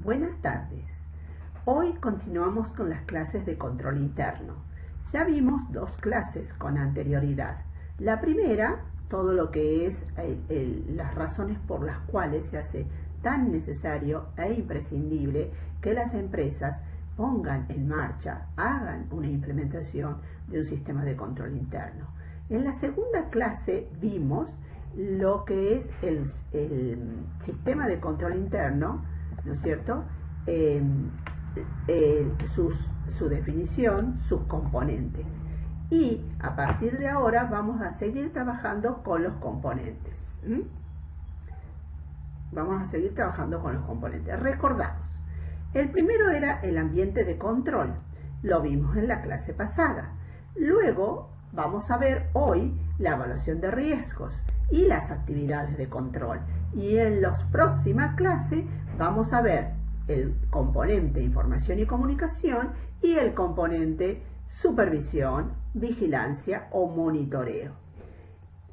Buenas tardes. Hoy continuamos con las clases de control interno. Ya vimos dos clases con anterioridad. La primera, todo lo que es las razones por las cuales se hace tan necesario e imprescindible que las empresas pongan en marcha, hagan una implementación de un sistema de control interno. En la segunda clase vimos lo que es el sistema de control interno, ¿no es cierto? Su definición, sus componentes. Y a partir de ahora vamos a seguir trabajando con los componentes. Vamos a seguir trabajando con los componentes. Recordamos, el primero era el ambiente de control. Lo vimos en la clase pasada. Luego vamos a ver hoy la evaluación de riesgos y las actividades de control. Y en las próximas clases vamos a ver el componente información y comunicación y el componente supervisión, vigilancia o monitoreo.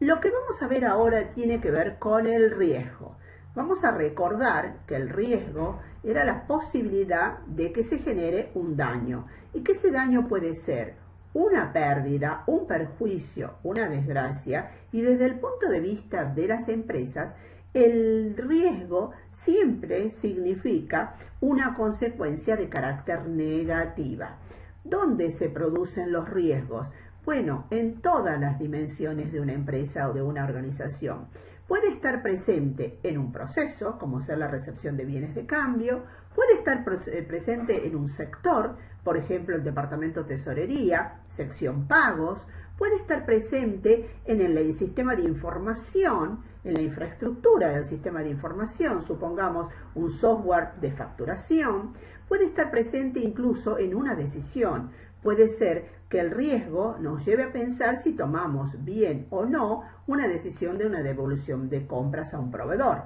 Lo que vamos a ver ahora tiene que ver con el riesgo. Vamos a recordar que el riesgo era la posibilidad de que se genere un daño y que ese daño puede ser una pérdida, un perjuicio, una desgracia, y desde el punto de vista de las empresas, el riesgo siempre significa una consecuencia de carácter negativa. ¿Dónde se producen los riesgos? Bueno, en todas las dimensiones de una empresa o de una organización. Puede estar presente en un proceso, como ser la recepción de bienes de cambio, puede estar presente en un sector, por ejemplo el departamento tesorería, sección pagos, puede estar presente en el sistema de información, en la infraestructura del sistema de información, supongamos un software de facturación, puede estar presente incluso en una decisión. Puede ser que el riesgo nos lleve a pensar si tomamos bien o no una decisión de una devolución de compras a un proveedor.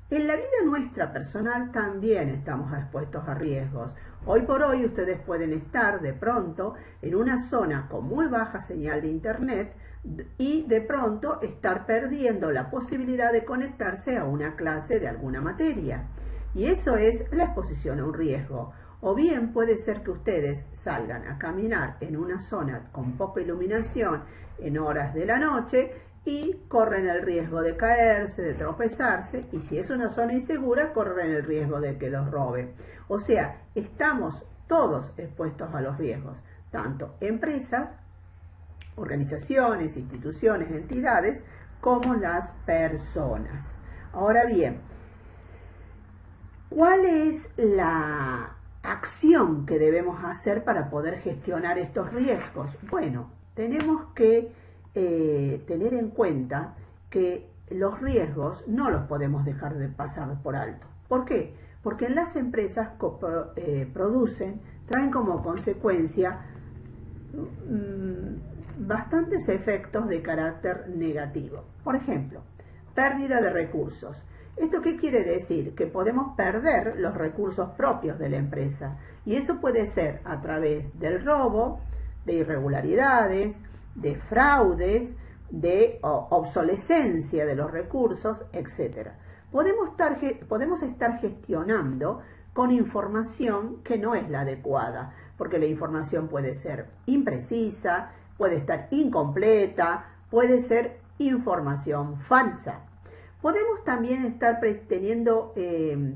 En la vida nuestra personal también estamos expuestos a riesgos. Hoy por hoy ustedes pueden estar de pronto en una zona con muy baja señal de internet y de pronto estar perdiendo la posibilidad de conectarse a una clase de alguna materia. Y eso es la exposición a un riesgo. O bien puede ser que ustedes salgan a caminar en una zona con poca iluminación en horas de la noche y corren el riesgo de caerse, de tropezarse, y si es una zona insegura, corren el riesgo de que los roben. O sea, estamos todos expuestos a los riesgos, tanto empresas, organizaciones, instituciones, entidades, como las personas. Ahora bien, ¿cuál es la acción que debemos hacer para poder gestionar estos riesgos? Bueno, tenemos que tener en cuenta que los riesgos no los podemos dejar de pasar por alto. ¿Por qué? Porque en las empresas traen como consecuencia bastantes efectos de carácter negativo. Por ejemplo, pérdida de recursos. ¿Esto qué quiere decir? Que podemos perder los recursos propios de la empresa, y eso puede ser a través del robo, de irregularidades, de fraudes, de obsolescencia de los recursos, etc. Podemos estar gestionando con información que no es la adecuada, porque la información puede ser imprecisa, puede estar incompleta, puede ser información falsa. Podemos también estar teniendo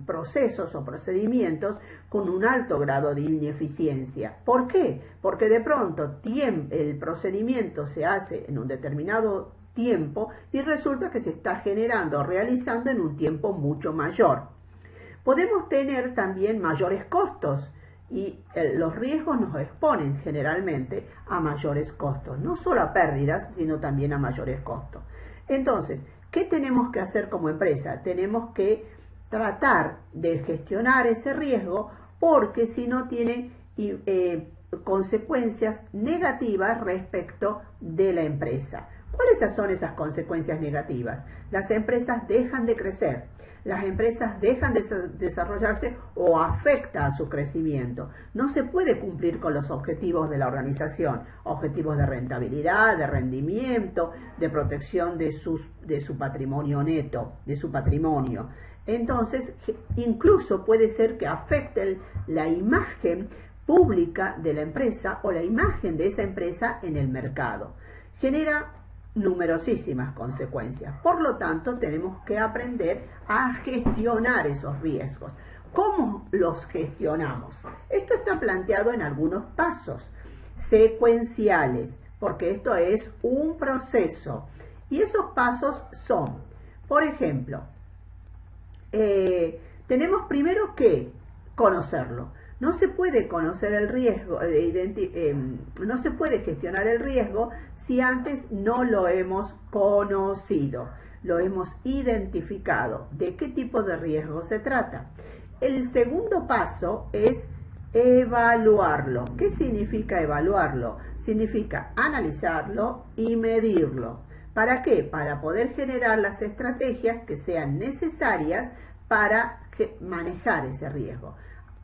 procesos o procedimientos con un alto grado de ineficiencia. ¿Por qué? Porque de pronto el procedimiento se hace en un determinado tiempo y resulta que se está generando o realizando en un tiempo mucho mayor. Podemos tener también mayores costos y los riesgos nos exponen generalmente a mayores costos, no solo a pérdidas, sino también a mayores costos. Entonces, ¿qué tenemos que hacer como empresa? Tenemos que tratar de gestionar ese riesgo, porque si no tiene consecuencias negativas respecto de la empresa. ¿Cuáles son esas consecuencias negativas? Las empresas dejan de crecer, las empresas dejan de desarrollarse o afecta a su crecimiento. No se puede cumplir con los objetivos de la organización, objetivos de rentabilidad, de rendimiento, de protección de su patrimonio neto, de su patrimonio. Entonces, incluso puede ser que afecte la imagen pública de la empresa o la imagen de esa empresa en el mercado. Genera numerosísimas consecuencias. Por lo tanto, tenemos que aprender a gestionar esos riesgos. ¿Cómo los gestionamos? Esto está planteado en algunos pasos secuenciales, porque esto es un proceso. Y esos pasos son, por ejemplo, tenemos primero que conocerlo. No se puede conocer el riesgo, no se puede gestionar el riesgo si antes no lo hemos conocido, lo hemos identificado. ¿De qué tipo de riesgo se trata? El segundo paso es evaluarlo. ¿Qué significa evaluarlo? Significa analizarlo y medirlo. ¿Para qué? Para poder generar las estrategias que sean necesarias para manejar ese riesgo.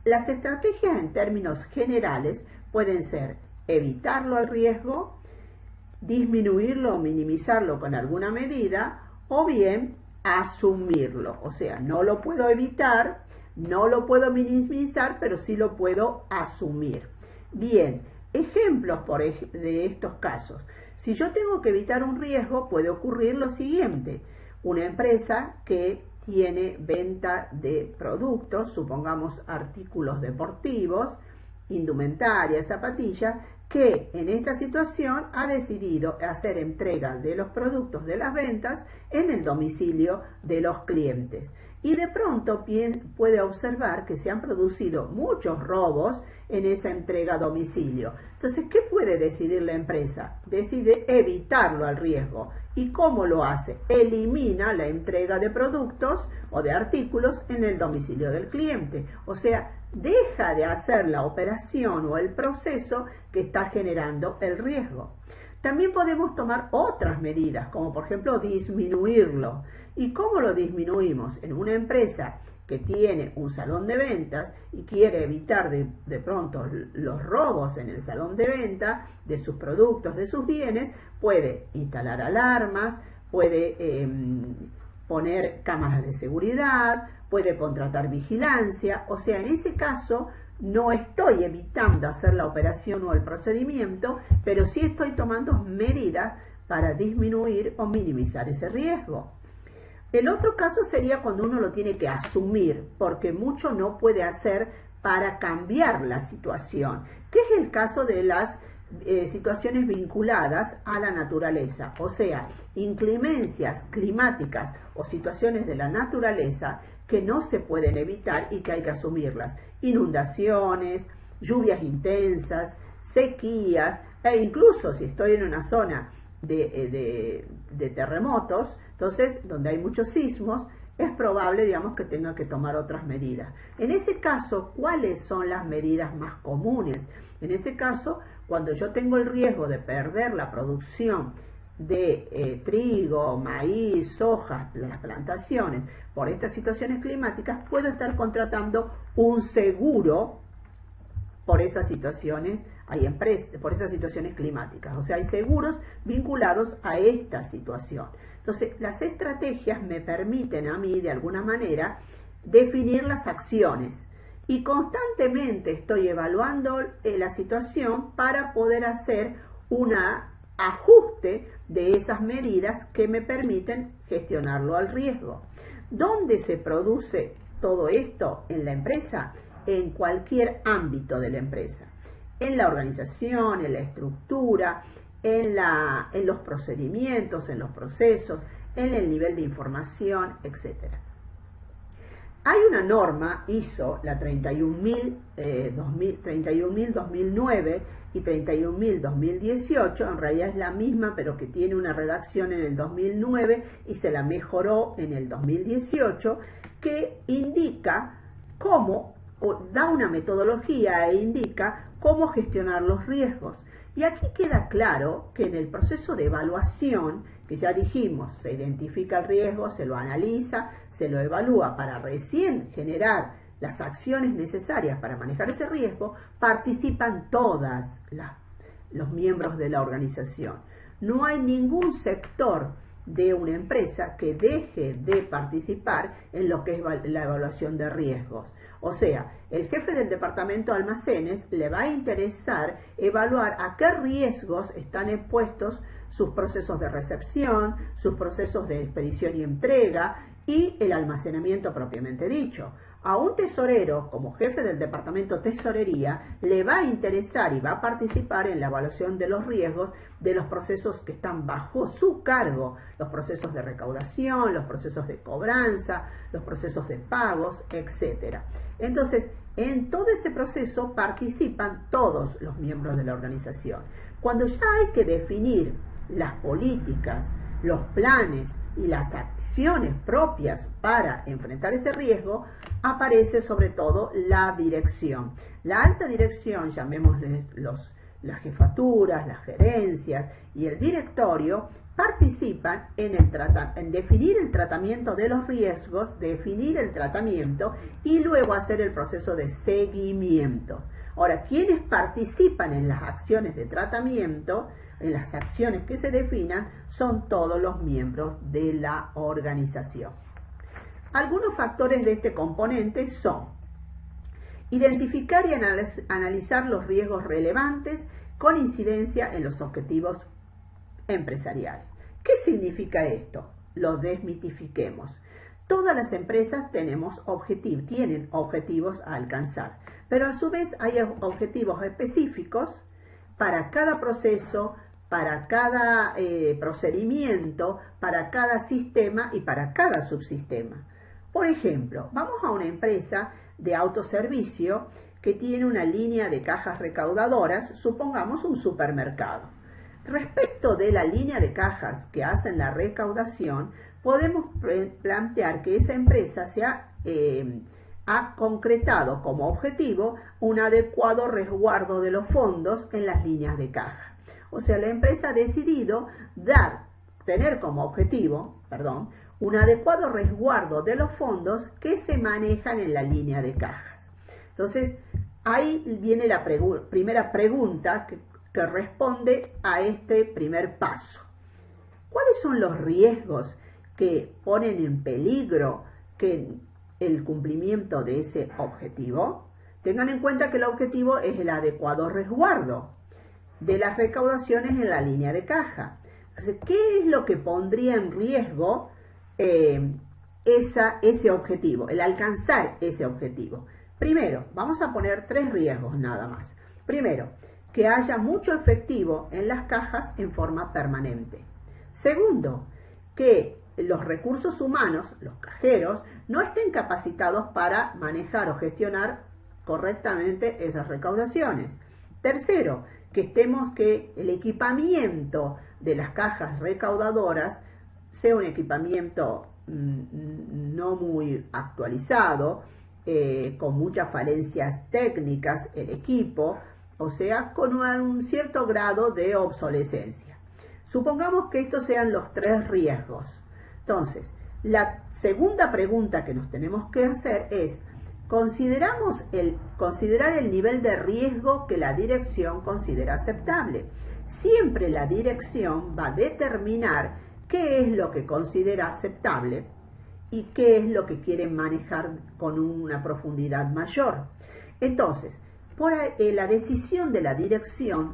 Las estrategias en términos generales pueden ser evitarlo al riesgo, disminuirlo o minimizarlo con alguna medida, o bien asumirlo. O sea, no lo puedo evitar, no lo puedo minimizar, pero sí lo puedo asumir. Bien, ejemplos de estos casos. Si yo tengo que evitar un riesgo, puede ocurrir lo siguiente. Una empresa que tiene venta de productos, supongamos artículos deportivos, indumentaria, zapatillas, que en esta situación ha decidido hacer entrega de los productos de las ventas en el domicilio de los clientes. Y de pronto puede observar que se han producido muchos robos en esa entrega a domicilio. Entonces, ¿qué puede decidir la empresa? Decide evitarlo al riesgo. ¿Y cómo lo hace? Elimina la entrega de productos o de artículos en el domicilio del cliente. O sea, deja de hacer la operación o el proceso que está generando el riesgo. También podemos tomar otras medidas, como por ejemplo disminuirlo. ¿Y cómo lo disminuimos? En una empresa que tiene un salón de ventas y quiere evitar de pronto los robos en el salón de venta de sus productos, de sus bienes, puede instalar alarmas, puede poner cámaras de seguridad, puede contratar vigilancia. O sea, en ese caso no estoy evitando hacer la operación o el procedimiento, pero sí estoy tomando medidas para disminuir o minimizar ese riesgo. El otro caso sería cuando uno lo tiene que asumir, porque mucho no puede hacer para cambiar la situación, que es el caso de las situaciones vinculadas a la naturaleza, o sea, inclemencias climáticas o situaciones de la naturaleza que no se pueden evitar y que hay que asumirlas. Inundaciones, lluvias intensas, sequías, e incluso si estoy en una zona de terremotos, entonces donde hay muchos sismos, es probable, digamos, que tenga que tomar otras medidas. En ese caso, ¿cuáles son las medidas más comunes? En ese caso, cuando yo tengo el riesgo de perder la producción de trigo, maíz, soja, las plantaciones, por estas situaciones climáticas, puedo estar contratando un seguro por esas situaciones, por esas situaciones climáticas. O sea, hay seguros vinculados a esta situación. Entonces, las estrategias me permiten a mí, de alguna manera, definir las acciones. Y constantemente estoy evaluando la situación para poder hacer un ajuste de esas medidas que me permiten gestionarlo al riesgo. ¿Dónde se produce todo esto en la empresa? En cualquier ámbito de la empresa. En la organización, en la estructura, en los procedimientos, en los procesos, en el nivel de información, etc. Hay una norma ISO, la 31000-2009 y 31000-2018, en realidad es la misma, pero que tiene una redacción en el 2009 y se la mejoró en el 2018, que indica cómo, o da una metodología e indica cómo gestionar los riesgos. Y aquí queda claro que en el proceso de evaluación, que ya dijimos, se identifica el riesgo, se lo analiza, se lo evalúa para recién generar las acciones necesarias para manejar ese riesgo, participan los miembros de la organización. No hay ningún sector de una empresa que deje de participar en lo que es la evaluación de riesgos. O sea, el jefe del departamento de almacenes le va a interesar evaluar a qué riesgos están expuestos sus procesos de recepción, sus procesos de expedición y entrega y el almacenamiento propiamente dicho. A un tesorero, como jefe del departamento tesorería, le va a interesar y va a participar en la evaluación de los riesgos de los procesos que están bajo su cargo, los procesos de recaudación, los procesos de cobranza, los procesos de pagos, etc. Entonces, en todo ese proceso participan todos los miembros de la organización. Cuando ya hay que definir las políticas, los planes y las acciones propias para enfrentar ese riesgo, aparece sobre todo la dirección. La alta dirección, llamémosle las jefaturas, las gerencias y el directorio, participan en definir el tratamiento de los riesgos, definir el tratamiento y luego hacer el proceso de seguimiento. Ahora, quienes participan en las acciones de tratamiento, en las acciones que se definan, son todos los miembros de la organización. Algunos factores de este componente son identificar y analizar los riesgos relevantes con incidencia en los objetivos empresariales. ¿Qué significa esto? Lo desmitifiquemos. Todas las empresas tienen objetivos a alcanzar, pero a su vez hay objetivos específicos para cada proceso, para cada procedimiento, para cada sistema y para cada subsistema. Por ejemplo, vamos a una empresa de autoservicio que tiene una línea de cajas recaudadoras, supongamos un supermercado. Respecto de la línea de cajas que hacen la recaudación, podemos plantear que esa empresa ha concretado como objetivo un adecuado resguardo de los fondos en las líneas de caja. O sea, la empresa ha decidido tener como objetivo, un adecuado resguardo de los fondos que se manejan en la línea de cajas. Entonces, ahí viene la primera pregunta que responde a este primer paso. ¿Cuáles son los riesgos que ponen en peligro el cumplimiento de ese objetivo? Tengan en cuenta que el objetivo es el adecuado resguardo de las recaudaciones en la línea de caja. Entonces, ¿qué es lo que pondría en riesgo ese objetivo, el alcanzar ese objetivo? Primero, vamos a poner 3 riesgos nada más. Primero, que haya mucho efectivo en las cajas en forma permanente. Segundo, que los recursos humanos, los cajeros, no estén capacitados para manejar o gestionar correctamente esas recaudaciones. Tercero, que el equipamiento de las cajas recaudadoras sea un equipamiento no muy actualizado, con muchas falencias técnicas el equipo, o sea, con un cierto grado de obsolescencia. Supongamos que estos sean los 3 riesgos. Entonces, la segunda pregunta que nos tenemos que hacer es, considerar el nivel de riesgo que la dirección considera aceptable. Siempre la dirección va a determinar qué es lo que considera aceptable y qué es lo que quiere manejar con una profundidad mayor. Entonces, la decisión de la dirección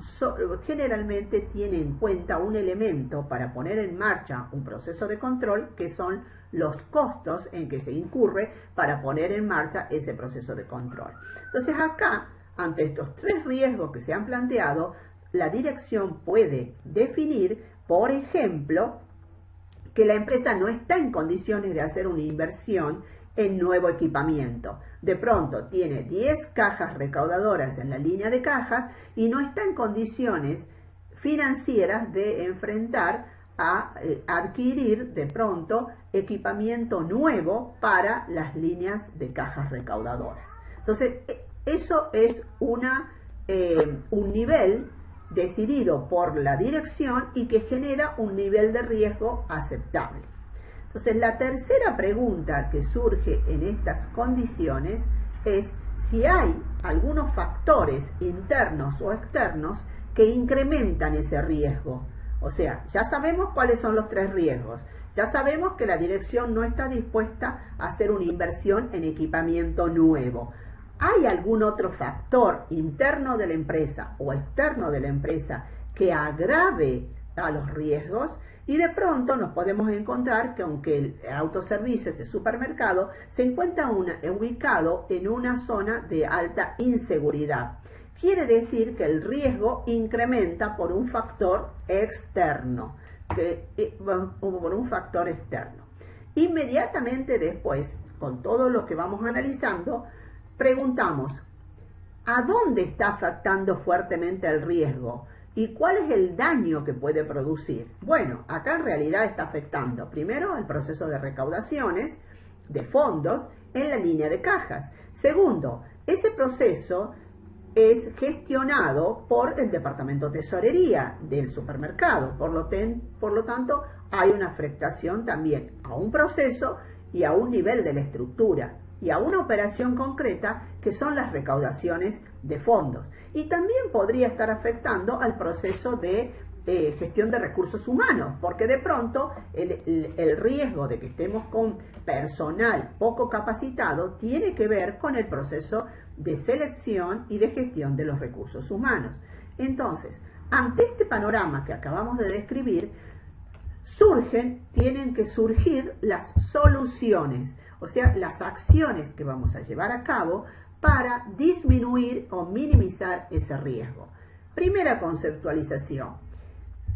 generalmente tiene en cuenta un elemento para poner en marcha un proceso de control, que son los costos en que se incurre para poner en marcha ese proceso de control. Entonces acá, ante estos 3 riesgos que se han planteado, la dirección puede definir, por ejemplo, que la empresa no está en condiciones de hacer una inversión en nuevo equipamiento. De pronto tiene 10 cajas recaudadoras en la línea de cajas y no está en condiciones financieras de enfrentar a adquirir de pronto equipamiento nuevo para las líneas de cajas recaudadoras. Entonces, eso es un nivel decidido por la dirección y que genera un nivel de riesgo aceptable. Entonces, la tercera pregunta que surge en estas condiciones es si hay algunos factores internos o externos que incrementan ese riesgo. O sea, ya sabemos cuáles son los 3 riesgos. Ya sabemos que la dirección no está dispuesta a hacer una inversión en equipamiento nuevo. ¿Hay algún otro factor interno de la empresa o externo de la empresa que agrave a los riesgos? Y de pronto nos podemos encontrar que aunque el autoservicio, este supermercado, se encuentra ubicado en una zona de alta inseguridad. Quiere decir que el riesgo incrementa por un factor externo. Inmediatamente después, con todo lo que vamos analizando, preguntamos, ¿a dónde está afectando fuertemente el riesgo? ¿Y cuál es el daño que puede producir? Bueno, acá en realidad está afectando primero el proceso de recaudaciones de fondos en la línea de cajas. Segundo, ese proceso es gestionado por el departamento de tesorería del supermercado. Por lo tanto, hay una afectación también a un proceso y a un nivel de la estructura y a una operación concreta que son las recaudaciones de fondos. Y también podría estar afectando al proceso de gestión de recursos humanos, porque de pronto el riesgo de que estemos con personal poco capacitado tiene que ver con el proceso de selección y de gestión de los recursos humanos. Entonces, ante este panorama que acabamos de describir, tienen que surgir las soluciones, o sea, las acciones que vamos a llevar a cabo para disminuir o minimizar ese riesgo. Primera conceptualización.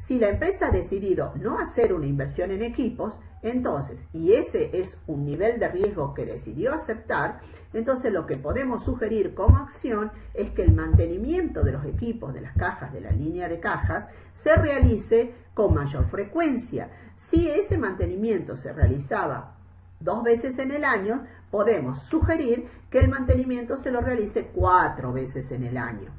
Si la empresa ha decidido no hacer una inversión en equipos, entonces, y ese es un nivel de riesgo que decidió aceptar, entonces lo que podemos sugerir como acción es que el mantenimiento de los equipos, de las cajas, de la línea de cajas, se realice con mayor frecuencia. Si ese mantenimiento se realizaba 2 veces en el año, podemos sugerir que el mantenimiento se lo realice 4 veces en el año.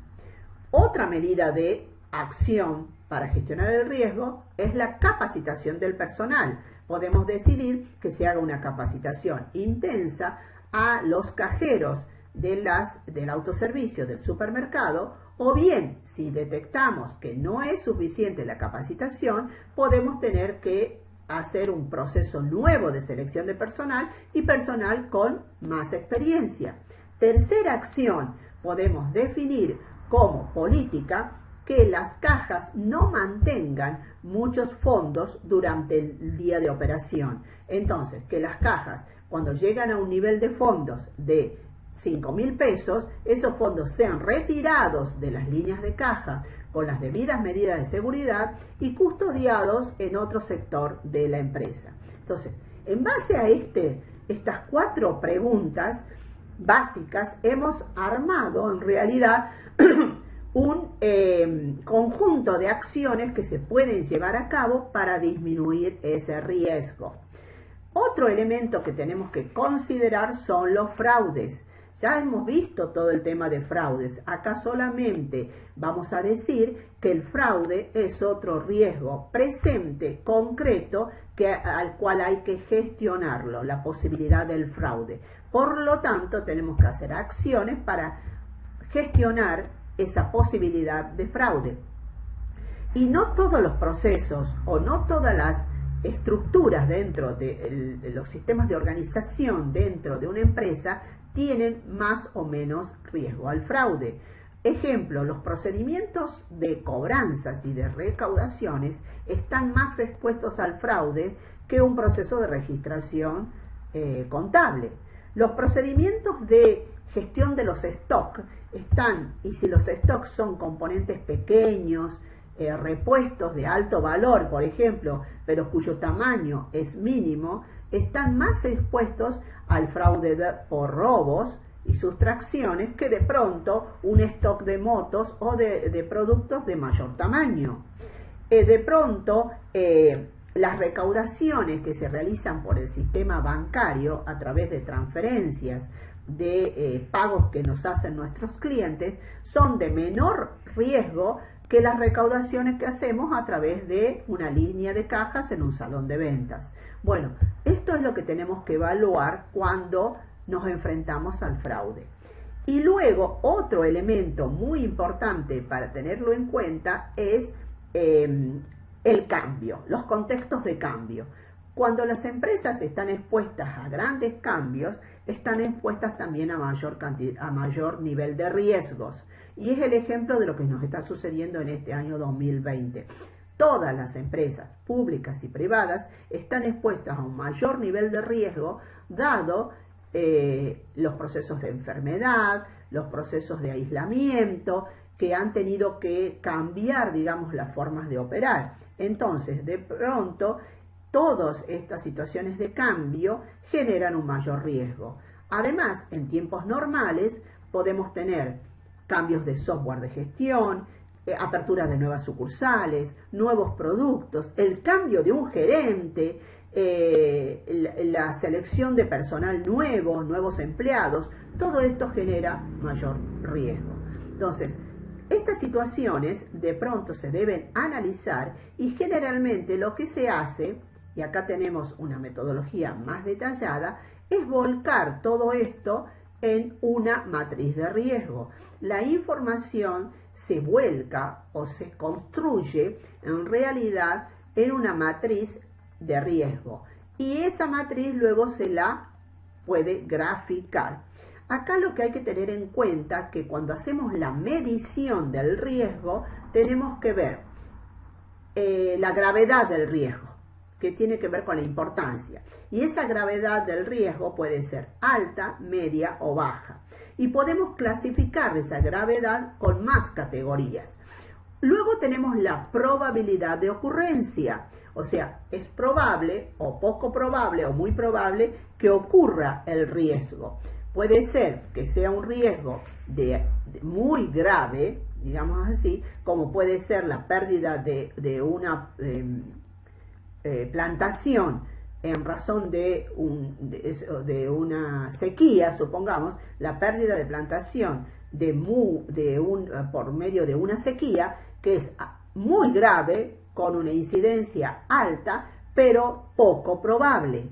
Otra medida de acción para gestionar el riesgo es la capacitación del personal. Podemos decidir que se haga una capacitación intensa a los cajeros del autoservicio del supermercado, o bien, si detectamos que no es suficiente la capacitación, podemos tener que hacer un proceso nuevo de selección de personal y personal con más experiencia. Tercera acción, podemos definir como política que las cajas no mantengan muchos fondos durante el día de operación. Entonces, que las cajas, cuando llegan a un nivel de fondos de 5.000 pesos, esos fondos sean retirados de las líneas de cajas con las debidas medidas de seguridad y custodiados en otro sector de la empresa. Entonces, en base a estas 4 preguntas básicas, hemos armado en realidad un conjunto de acciones que se pueden llevar a cabo para disminuir ese riesgo. Otro elemento que tenemos que considerar son los fraudes. Ya hemos visto todo el tema de fraudes. Acá solamente vamos a decir que el fraude es otro riesgo presente, concreto, al cual hay que gestionarlo, la posibilidad del fraude. Por lo tanto, tenemos que hacer acciones para gestionar esa posibilidad de fraude. Y no todos los procesos o no todas las estructuras dentro de los sistemas de organización dentro de una empresa tienen más o menos riesgo al fraude. Ejemplo, los procedimientos de cobranzas y de recaudaciones están más expuestos al fraude que un proceso de registración contable. Los procedimientos de gestión de los stocks están, y si los stocks son componentes pequeños, repuestos de alto valor, por ejemplo, pero cuyo tamaño es mínimo, están más expuestos al fraude por robos y sustracciones que de pronto un stock de motos o de productos de mayor tamaño. De pronto, las recaudaciones que se realizan por el sistema bancario a través de transferencias de pagos que nos hacen nuestros clientes son de menor riesgo que las recaudaciones que hacemos a través de una línea de cajas en un salón de ventas. Bueno, esto es lo que tenemos que evaluar cuando nos enfrentamos al fraude. Y luego, otro elemento muy importante para tenerlo en cuenta es el cambio, los contextos de cambio. Cuando las empresas están expuestas a grandes cambios, están expuestas también a mayor nivel de riesgos. Y es el ejemplo de lo que nos está sucediendo en este año 2020. Todas las empresas públicas y privadas están expuestas a un mayor nivel de riesgo, dado los procesos de enfermedad, los procesos de aislamiento, que han tenido que cambiar, digamos, las formas de operar. Entonces, de pronto, todas estas situaciones de cambio generan un mayor riesgo. Además, en tiempos normales podemos tener cambios de software de gestión, apertura de nuevas sucursales, nuevos productos, el cambio de un gerente, la selección de personal nuevo, nuevos empleados. Todo esto genera mayor riesgo. Entonces, estas situaciones de pronto se deben analizar y generalmente lo que se hace, y acá tenemos una metodología más detallada, es volcar todo esto en una matriz de riesgo. La información se vuelca o se construye en realidad en una matriz de riesgo y esa matriz luego se la puede graficar. Acá lo que hay que tener en cuenta que cuando hacemos la medición del riesgo tenemos que ver la gravedad del riesgo, que tiene que ver con la importancia. Y esa gravedad del riesgo puede ser alta, media o baja. Y podemos clasificar esa gravedad con más categorías. Luego tenemos la probabilidad de ocurrencia. O sea, es probable o poco probable o muy probable que ocurra el riesgo. Puede ser que sea un riesgo muy grave, digamos así, como puede ser la pérdida de una plantación en razón de una sequía, supongamos, la pérdida de plantación por medio de una sequía, que es muy grave, con una incidencia alta, pero poco probable.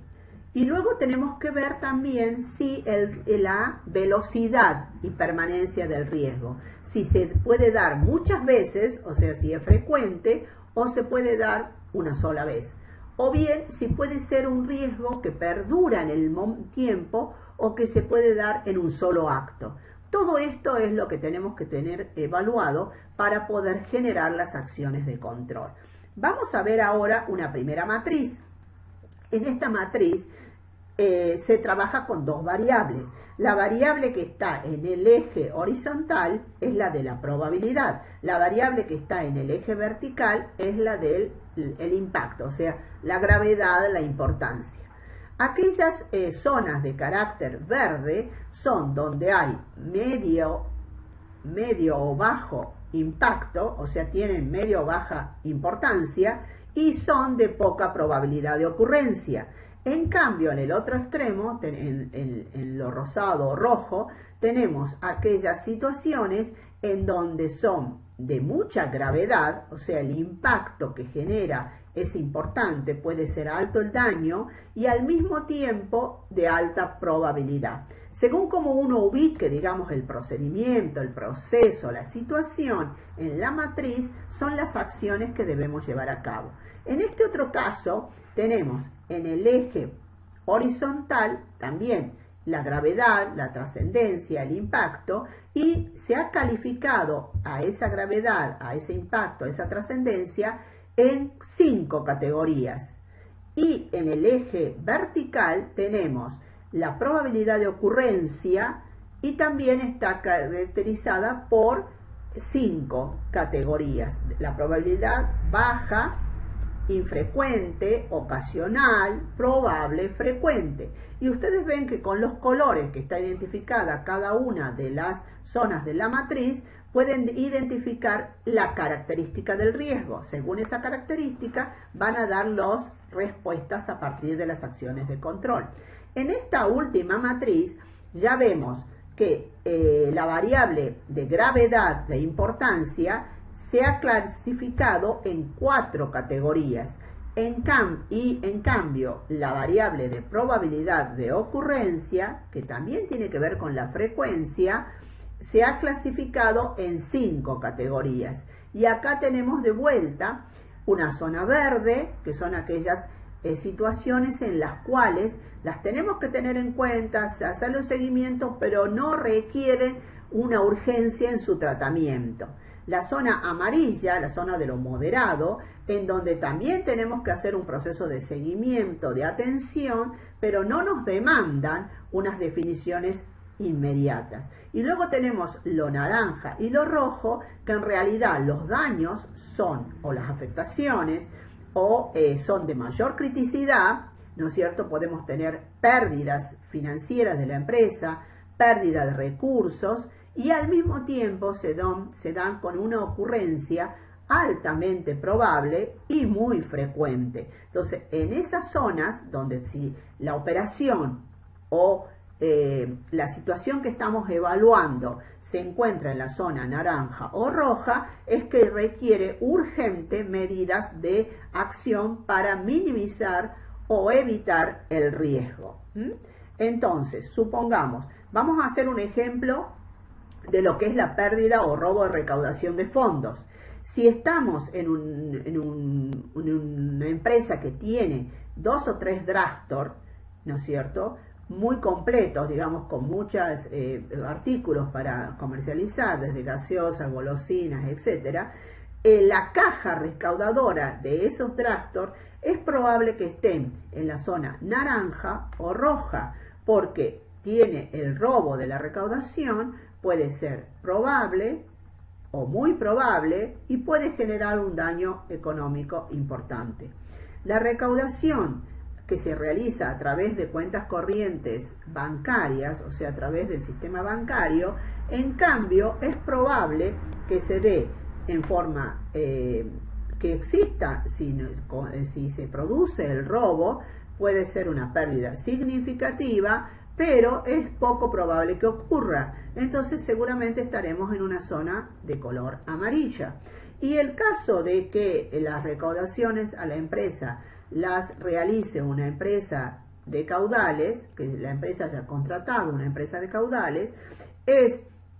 Y luego tenemos que ver también si la velocidad y permanencia del riesgo, si se puede dar muchas veces, o sea, si es frecuente, o se puede dar una sola vez. O bien, si puede ser un riesgo que perdura en el tiempo o que se puede dar en un solo acto. Todo esto es lo que tenemos que tener evaluado para poder generar las acciones de control. Vamos a ver ahora una primera matriz. En esta matriz se trabaja con dos variables. La variable que está en el eje horizontal es la de la probabilidad. La variable que está en el eje vertical es la del impacto, o sea, la gravedad, la importancia. Aquellas zonas de carácter verde son donde hay medio o bajo impacto, o sea, tienen medio o baja importancia y son de poca probabilidad de ocurrencia. En cambio, en el otro extremo, en lo rosado o rojo, tenemos aquellas situaciones en donde son de mucha gravedad, o sea, el impacto que genera es importante, puede ser alto el daño y al mismo tiempo de alta probabilidad. Según como uno ubique, digamos, el procedimiento, el proceso, la situación en la matriz, son las acciones que debemos llevar a cabo. En este otro caso, tenemos en el eje horizontal también la gravedad, la trascendencia, el impacto, y se ha calificado a esa gravedad, a ese impacto, a esa trascendencia en 5 categorías. Y en el eje vertical tenemos la probabilidad de ocurrencia y también está caracterizada por 5 categorías. La probabilidad baja, infrecuente, ocasional, probable, frecuente. Y ustedes ven que con los colores que está identificada cada una de las zonas de la matriz, pueden identificar la característica del riesgo. Según esa característica, van a dar las respuestas a partir de las acciones de control. En esta última matriz, ya vemos que la variable de gravedad, de importancia, se ha clasificado en 4 categorías. En cambio, la variable de probabilidad de ocurrencia, que también tiene que ver con la frecuencia, se ha clasificado en 5 categorías. Y acá tenemos de vuelta una zona verde, que son aquellas situaciones en las cuales las tenemos que tener en cuenta, hacerle un seguimiento, pero no requieren una urgencia en su tratamiento. La zona amarilla, la zona de lo moderado, en donde también tenemos que hacer un proceso de seguimiento, de atención, pero no nos demandan unas definiciones inmediatas. Y luego tenemos lo naranja y lo rojo, que en realidad los daños son, o las afectaciones, o son de mayor criticidad, ¿no es cierto? Podemos tener pérdidas financieras de la empresa, pérdida de recursos, y al mismo tiempo se dan con una ocurrencia altamente probable y muy frecuente. Entonces, en esas zonas donde si la operación o la situación que estamos evaluando se encuentra en la zona naranja o roja, es que requiere urgente medidas de acción para minimizar o evitar el riesgo. Entonces, supongamos, vamos a hacer un ejemplo de lo que es la pérdida o robo de recaudación de fondos. Si estamos en una empresa que tiene 2 o 3 drugstores, ¿no es cierto?, muy completos, digamos, con muchos artículos para comercializar, desde gaseosas, golosinas, etcétera, la caja recaudadora de esos drugstores es probable que estén en la zona naranja o roja, porque tiene el robo de la recaudación, puede ser probable o muy probable y puede generar un daño económico importante. La recaudación que se realiza a través de cuentas corrientes bancarias, o sea, a través del sistema bancario, en cambio, es probable que se dé en forma que exista, si se produce el robo, puede ser una pérdida significativa, pero es poco probable que ocurra. Entonces seguramente estaremos en una zona de color amarilla. Y el caso de que las recaudaciones a la empresa las realice una empresa de caudales, que la empresa haya contratado una empresa de caudales,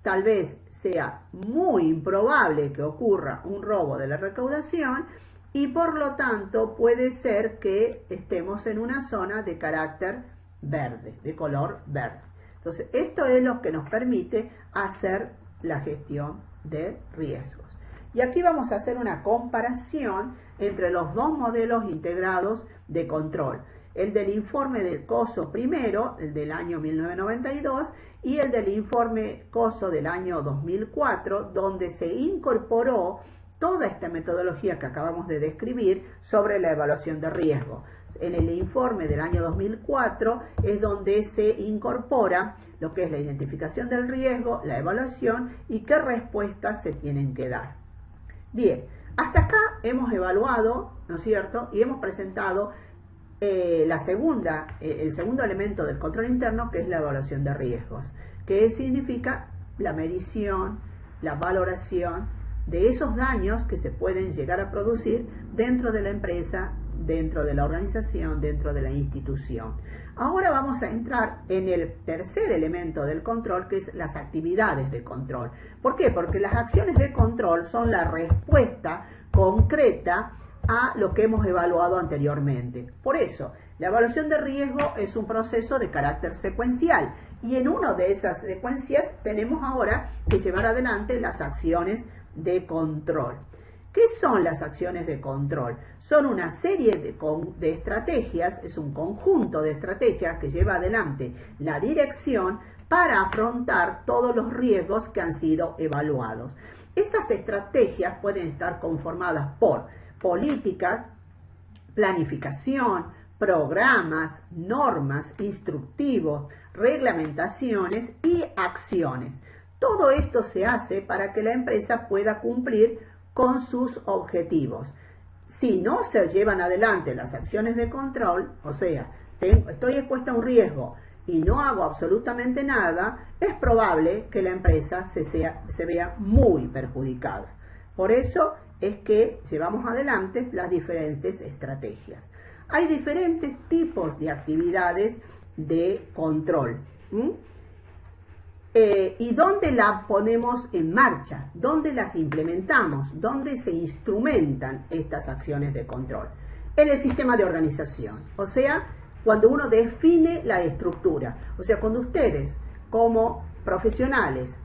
tal vez sea muy improbable que ocurra un robo de la recaudación y por lo tanto puede ser que estemos en una zona de carácter verde, de color verde. Entonces, esto es lo que nos permite hacer la gestión de riesgos. Y aquí vamos a hacer una comparación entre los dos modelos integrados de control. El del informe del COSO primero, el del año 1992, y el del informe COSO del año 2004, donde se incorporó toda esta metodología que acabamos de describir sobre la evaluación de riesgo. En el informe del año 2004 es donde se incorpora lo que es la identificación del riesgo, la evaluación y qué respuestas se tienen que dar. Bien, hasta acá hemos evaluado, ¿no es cierto?, y hemos presentado el segundo elemento del control interno, que es la evaluación de riesgos, que significa la medición, la valoración de esos daños que se pueden llegar a producir dentro de la empresa, dentro de la organización, dentro de la institución. Ahora vamos a entrar en el tercer elemento del control, que es las actividades de control. ¿Por qué? Porque las acciones de control son la respuesta concreta a lo que hemos evaluado anteriormente. Por eso, la evaluación de riesgo es un proceso de carácter secuencial y en una de esas secuencias tenemos ahora que llevar adelante las acciones de control. ¿Qué son las acciones de control? Son una serie de estrategias, es un conjunto de estrategias que lleva adelante la dirección para afrontar todos los riesgos que han sido evaluados. Esas estrategias pueden estar conformadas por políticas, planificación, programas, normas, instructivos, reglamentaciones y acciones. Todo esto se hace para que la empresa pueda cumplir con sus objetivos. Si no se llevan adelante las acciones de control, o sea, estoy expuesta a un riesgo y no hago absolutamente nada, es probable que la empresa se vea muy perjudicada. Por eso es que llevamos adelante las diferentes estrategias. Hay diferentes tipos de actividades de control. ¿Y dónde la ponemos en marcha? ¿Dónde las implementamos? ¿Dónde se instrumentan estas acciones de control? En el sistema de organización, o sea, cuando uno define la estructura, o sea, cuando ustedes como profesionales,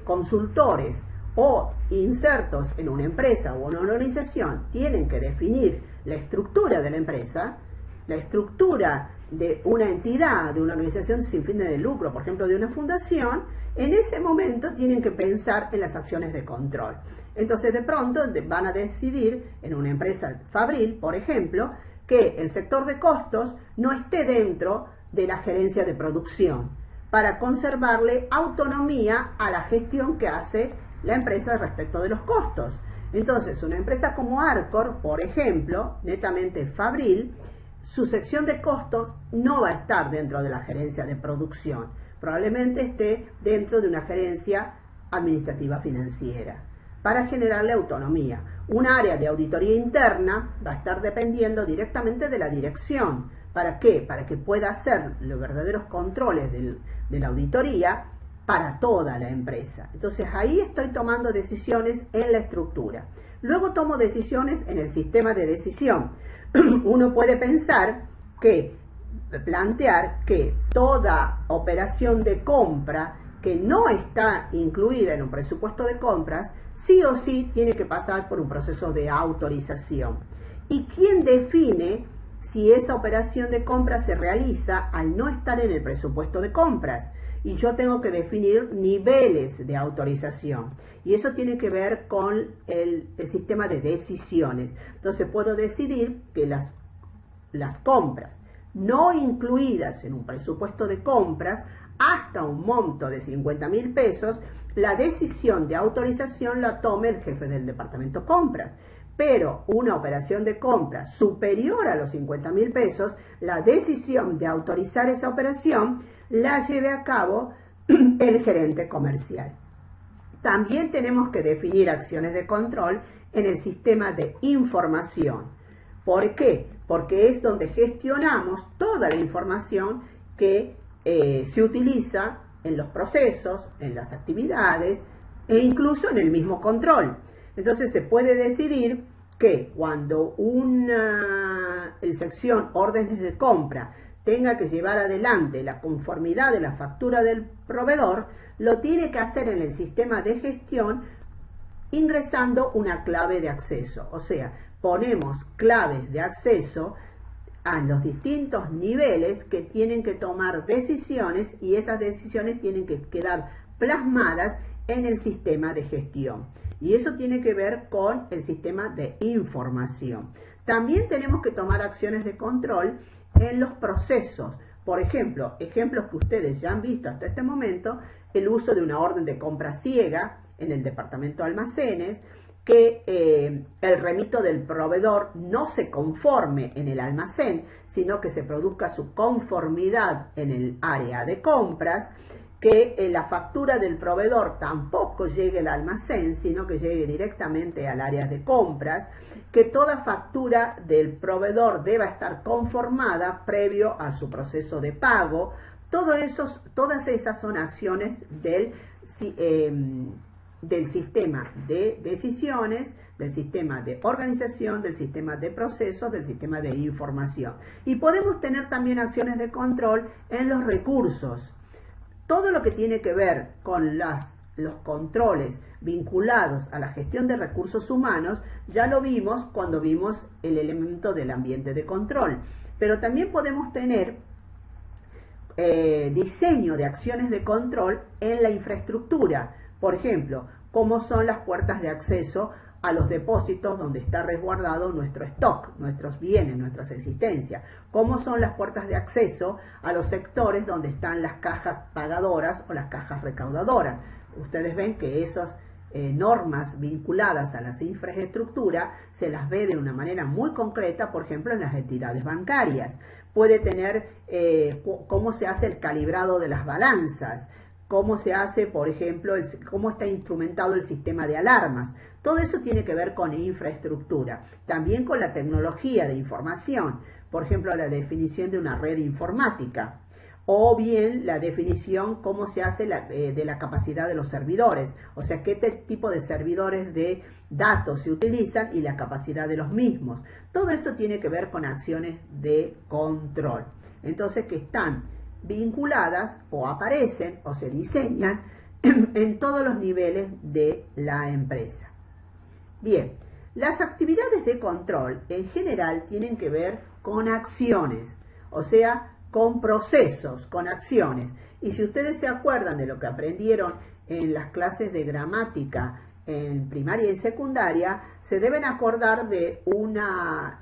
consultores o insertos en una empresa o en una organización tienen que definir la estructura de la empresa, la estructura de una entidad, de una organización sin fines de lucro, por ejemplo, de una fundación, en ese momento tienen que pensar en las acciones de control. Entonces, de pronto van a decidir en una empresa fabril, por ejemplo, que el sector de costos no esté dentro de la gerencia de producción, para conservarle autonomía a la gestión que hace la empresa respecto de los costos. Entonces, una empresa como Arcor, por ejemplo, netamente fabril, su sección de costos no va a estar dentro de la gerencia de producción, probablemente esté dentro de una gerencia administrativa financiera, para generarle autonomía. Un área de auditoría interna va a estar dependiendo directamente de la dirección. ¿Para qué? Para que pueda hacer los verdaderos controles de la auditoría para toda la empresa. Entonces ahí estoy tomando decisiones en la estructura. Luego tomo decisiones en el sistema de decisión. Uno puede plantear que toda operación de compra que no está incluida en un presupuesto de compras, sí o sí tiene que pasar por un proceso de autorización. ¿Y quién define si esa operación de compra se realiza al no estar en el presupuesto de compras? Y yo tengo que definir niveles de autorización. Y eso tiene que ver con el sistema de decisiones. Entonces puedo decidir que las compras no incluidas en un presupuesto de compras hasta un monto de 50.000 pesos, la decisión de autorización la tome el jefe del departamento compras. Pero una operación de compra superior a los 50.000 pesos, la decisión de autorizar esa operación la lleve a cabo el gerente comercial. También tenemos que definir acciones de control en el sistema de información. ¿Por qué? Porque es donde gestionamos toda la información que se utiliza en los procesos, en las actividades e incluso en el mismo control. Entonces se puede decidir que cuando el sección órdenes de compra tenga que llevar adelante la conformidad de la factura del proveedor, lo tiene que hacer en el sistema de gestión ingresando una clave de acceso. O sea, ponemos claves de acceso a los distintos niveles que tienen que tomar decisiones y esas decisiones tienen que quedar plasmadas en el sistema de gestión. Y eso tiene que ver con el sistema de información. También tenemos que tomar acciones de control en los procesos. Por ejemplo, ejemplos que ustedes ya han visto hasta este momento, el uso de una orden de compra ciega en el departamento de almacenes, que el remito del proveedor no se conforme en el almacén, sino que se produzca su conformidad en el área de compras, que la factura del proveedor tampoco llegue al almacén, sino que llegue directamente al área de compras, que toda factura del proveedor deba estar conformada previo a su proceso de pago. Todas esas son acciones del sistema de decisiones, del sistema de organización, del sistema de procesos, del sistema de información. Y podemos tener también acciones de control en los recursos. Todo lo que tiene que ver con los controles vinculados a la gestión de recursos humanos, ya lo vimos cuando vimos el elemento del ambiente de control. Pero también podemos tener diseño de acciones de control en la infraestructura. Por ejemplo, cómo son las puertas de acceso a los depósitos donde está resguardado nuestro stock, nuestros bienes, nuestras existencias. Cómo son las puertas de acceso a los sectores donde están las cajas pagadoras o las cajas recaudadoras. Ustedes ven que esas normas vinculadas a las infraestructuras se las ve de una manera muy concreta, por ejemplo, en las entidades bancarias. Puede tener cómo se hace el calibrado de las balanzas, cómo se hace, por ejemplo, cómo está instrumentado el sistema de alarmas. Todo eso tiene que ver con infraestructura. También con la tecnología de información. Por ejemplo, la definición de una red informática. o bien la definición cómo se hace de la capacidad de los servidores, o sea, qué tipo de servidores de datos se utilizan y la capacidad de los mismos. Todo esto tiene que ver con acciones de control, entonces que están vinculadas o aparecen o se diseñan en todos los niveles de la empresa. Bien, las actividades de control en general tienen que ver con acciones, o sea, con procesos, con acciones. Y si ustedes se acuerdan de lo que aprendieron en las clases de gramática en primaria y secundaria, se deben acordar de una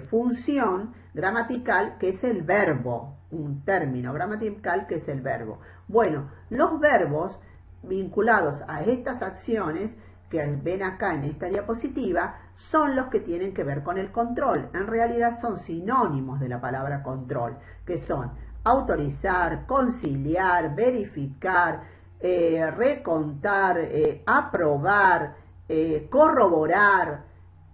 función gramatical que es el verbo, un término gramatical que es el verbo. Bueno, los verbos vinculados a estas acciones que ven acá en esta diapositiva son los que tienen que ver con el control. En realidad son sinónimos de la palabra control, que son autorizar, conciliar, verificar, recontar, aprobar, corroborar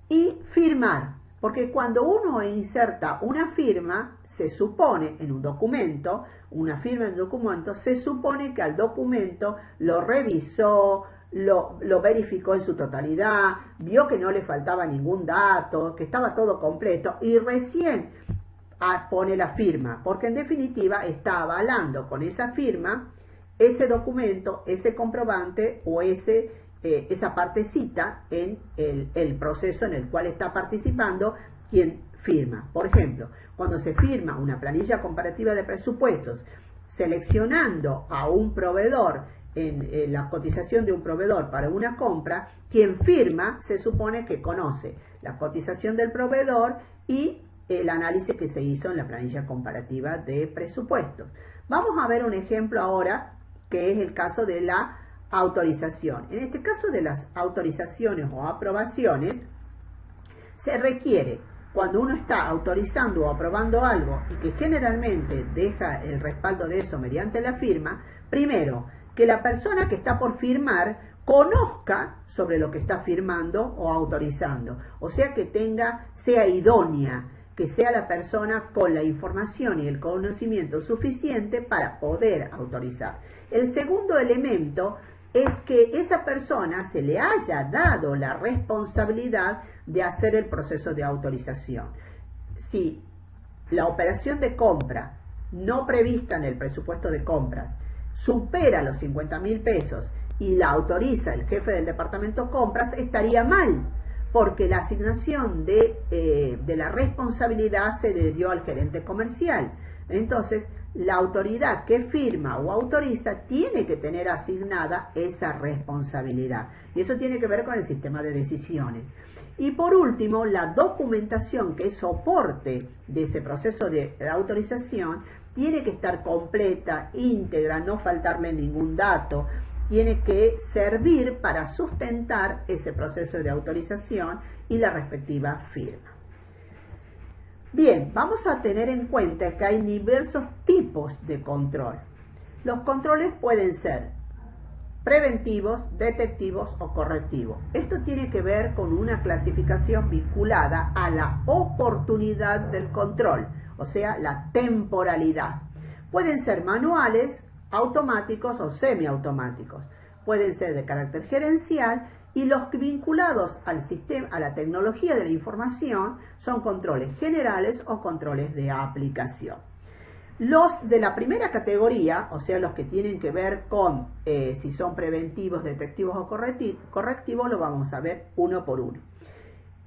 y firmar. Porque cuando uno inserta una firma, se supone en un documento, una firma en un documento, se supone que al documento lo revisó, lo verificó en su totalidad, vio que no le faltaba ningún dato, que estaba todo completo y recién pone la firma, porque en definitiva está avalando con esa firma ese documento, ese comprobante o esa partecita en el proceso en el cual está participando quien firma. Por ejemplo, cuando se firma una planilla comparativa de presupuestos seleccionando a un proveedor en la cotización de un proveedor para una compra, quien firma se supone que conoce la cotización del proveedor y el análisis que se hizo en la planilla comparativa de presupuestos. Vamos a ver un ejemplo ahora que es el caso de la autorización. En este caso de las autorizaciones o aprobaciones, se requiere, cuando uno está autorizando o aprobando algo y que generalmente deja el respaldo de eso mediante la firma, primero, que la persona que está por firmar conozca sobre lo que está firmando o autorizando, o sea que sea idónea, que sea la persona con la información y el conocimiento suficiente para poder autorizar. El segundo elemento es que esa persona se le haya dado la responsabilidad de hacer el proceso de autorización. Si la operación de compra no prevista en el presupuesto de compras supera los 50.000 pesos y la autoriza el jefe del departamento compras, estaría mal, porque la asignación de la responsabilidad se le dio al gerente comercial. Entonces, la autoridad que firma o autoriza tiene que tener asignada esa responsabilidad. Y eso tiene que ver con el sistema de decisiones. Y por último, la documentación que es soporte de ese proceso de autorización tiene que estar completa, íntegra, no faltarle ningún dato. Tiene que servir para sustentar ese proceso de autorización y la respectiva firma. Bien, vamos a tener en cuenta que hay diversos tipos de control. Los controles pueden ser preventivos, detectivos o correctivos. Esto tiene que ver con una clasificación vinculada a la oportunidad del control, o sea, la temporalidad. Pueden ser manuales, automáticos o semiautomáticos. Pueden ser de carácter gerencial y los vinculados al sistema, a la tecnología de la información, son controles generales o controles de aplicación. Los de la primera categoría, o sea, los que tienen que ver con si son preventivos, detectivos o correctivos, lo vamos a ver uno por uno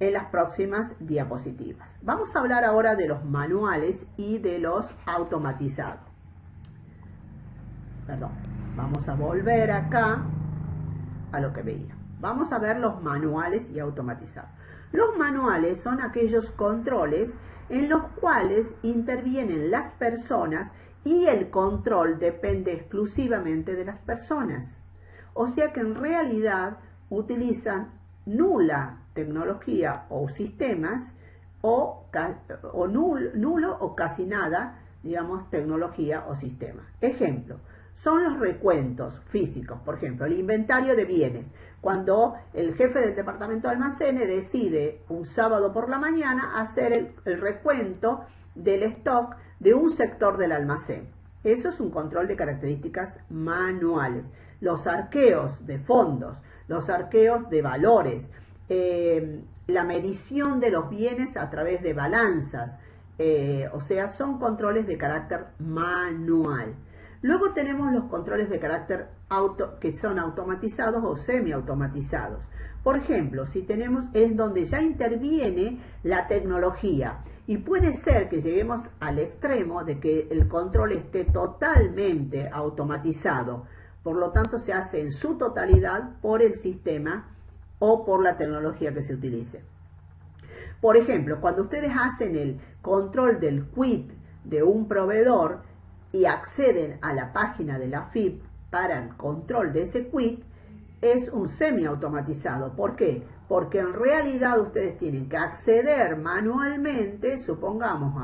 en las próximas diapositivas. Vamos a hablar ahora de los manuales y de los automatizados. Perdón, vamos a volver acá a lo que veía. Vamos a ver los manuales y automatizados. Los manuales son aquellos controles en los cuales intervienen las personas y el control depende exclusivamente de las personas. O sea que en realidad utilizan nula tecnología o sistemas o nulo o casi nada, digamos, tecnología o sistema. Ejemplo, son los recuentos físicos, por ejemplo, el inventario de bienes. Cuando el jefe del departamento de almacenes decide un sábado por la mañana hacer el recuento del stock de un sector del almacén. Eso es un control de características manuales. Los arqueos de fondos, los arqueos de valores, la medición de los bienes a través de balanzas, o sea, son controles de carácter manual. Luego tenemos los controles de carácter que son automatizados o semiautomatizados. Por ejemplo, si tenemos, es donde ya interviene la tecnología y puede ser que lleguemos al extremo de que el control esté totalmente automatizado. Por lo tanto, se hace en su totalidad por el sistema o por la tecnología que se utilice. Por ejemplo, cuando ustedes hacen el control del quit de un proveedor y acceden a la página de la AFIP para el control de ese quit, es un semiautomatizado. ¿Por qué? Porque en realidad ustedes tienen que acceder manualmente, supongamos,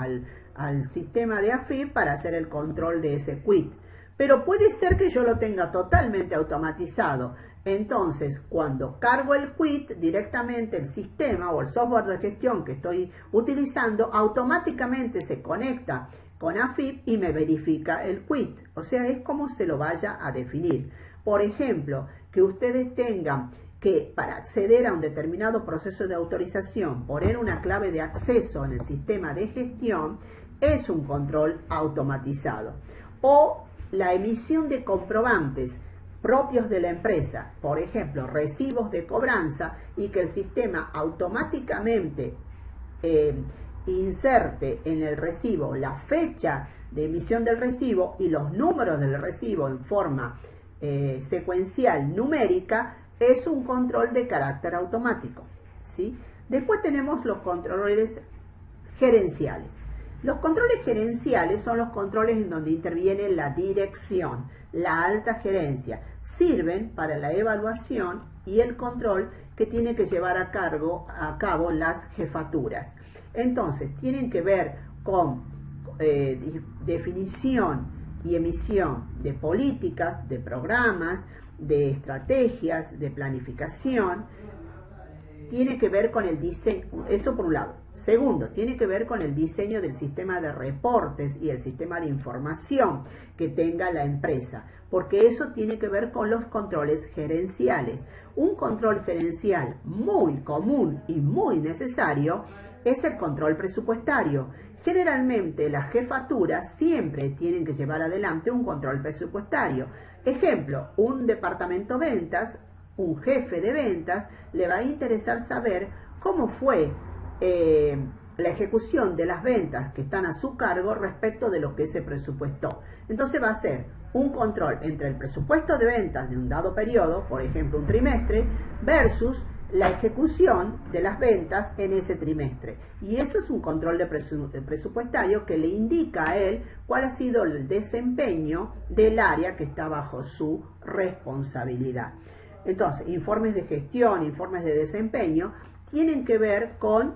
al sistema de AFIP para hacer el control de ese quit. Pero puede ser que yo lo tenga totalmente automatizado. Entonces, cuando cargo el quit, directamente el sistema o el software de gestión que estoy utilizando automáticamente se conecta con AFIP y me verifica el quit. O sea, es como se lo vaya a definir. Por ejemplo, que ustedes tengan que para acceder a un determinado proceso de autorización poner una clave de acceso en el sistema de gestión, es un control automatizado. O la emisión de comprobantes propios de la empresa, por ejemplo, recibos de cobranza, y que el sistema automáticamente inserte en el recibo la fecha de emisión del recibo y los números del recibo en forma secuencial numérica, es un control de carácter automático, ¿sí? Después tenemos los controles gerenciales. Los controles gerenciales son los controles en donde interviene la dirección, la alta gerencia. Sirven para la evaluación y el control que tiene que llevar a cabo las jefaturas. Entonces, tienen que ver con definición y emisión de políticas, de programas, de estrategias, de planificación. Tiene que ver con el diseño, eso por un lado. Segundo, tiene que ver con el diseño del sistema de reportes y el sistema de información que tenga la empresa, porque eso tiene que ver con los controles gerenciales. Un control gerencial muy común y muy necesario es el control presupuestario. Generalmente las jefaturas siempre tienen que llevar adelante un control presupuestario. Ejemplo, un departamento ventas, un jefe de ventas, le va a interesar saber cómo fue la ejecución de las ventas que están a su cargo respecto de lo que se presupuestó. Entonces va a ser un control entre el presupuesto de ventas de un dado periodo, por ejemplo un trimestre, versus la ejecución de las ventas en ese trimestre. Y eso es un control de presupuestario que le indica a él cuál ha sido el desempeño del área que está bajo su responsabilidad. Entonces, informes de gestión, informes de desempeño, tienen que ver con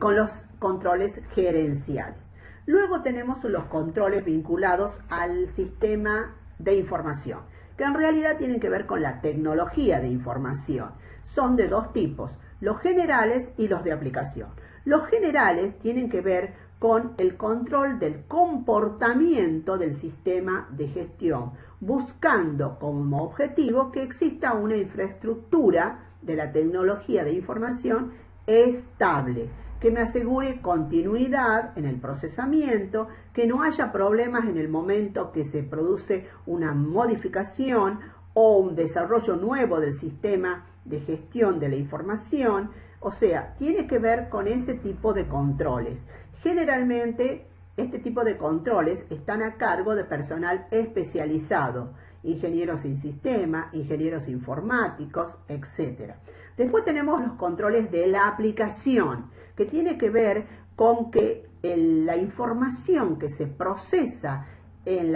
los controles gerenciales. Luego tenemos los controles vinculados al sistema de información, que en realidad tienen que ver con la tecnología de información. Son de dos tipos, los generales y los de aplicación. Los generales tienen que ver con el control del comportamiento del sistema de gestión, buscando como objetivo que exista una infraestructura de la tecnología de información estable, que me asegure continuidad en el procesamiento, que no haya problemas en el momento que se produce una modificación o un desarrollo nuevo del sistema de gestión de la información. O sea, tiene que ver con ese tipo de controles. Generalmente, este tipo de controles están a cargo de personal especializado, ingenieros en sistema, ingenieros informáticos, etc. Después tenemos los controles de la aplicación, que tiene que ver con que la información que se procesa en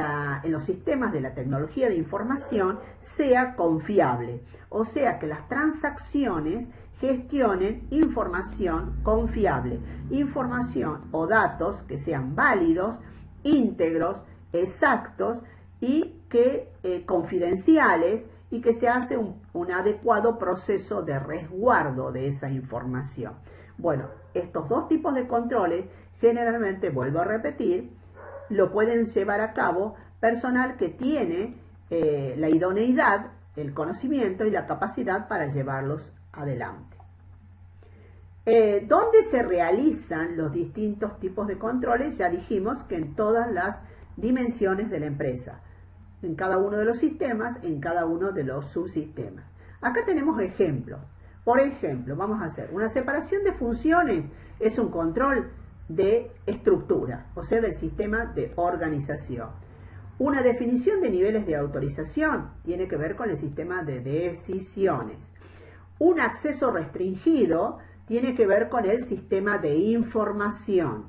los sistemas de la tecnología de información sea confiable. O sea, que las transacciones gestionen información confiable, información o datos que sean válidos, íntegros, exactos y que confidenciales, y que se hace un adecuado proceso de resguardo de esa información. Bueno, estos dos tipos de controles generalmente, vuelvo a repetir, lo pueden llevar a cabo personal que tiene la idoneidad, el conocimiento y la capacidad para llevarlos adelante. ¿Dónde se realizan los distintos tipos de controles? Ya dijimos que en todas las dimensiones de la empresa, en cada uno de los sistemas, en cada uno de los subsistemas. Acá tenemos ejemplos. Por ejemplo, vamos a hacer una separación de funciones, es un control de estructura, o sea, del sistema de organización. Una definición de niveles de autorización tiene que ver con el sistema de decisiones. Un acceso restringido tiene que ver con el sistema de información.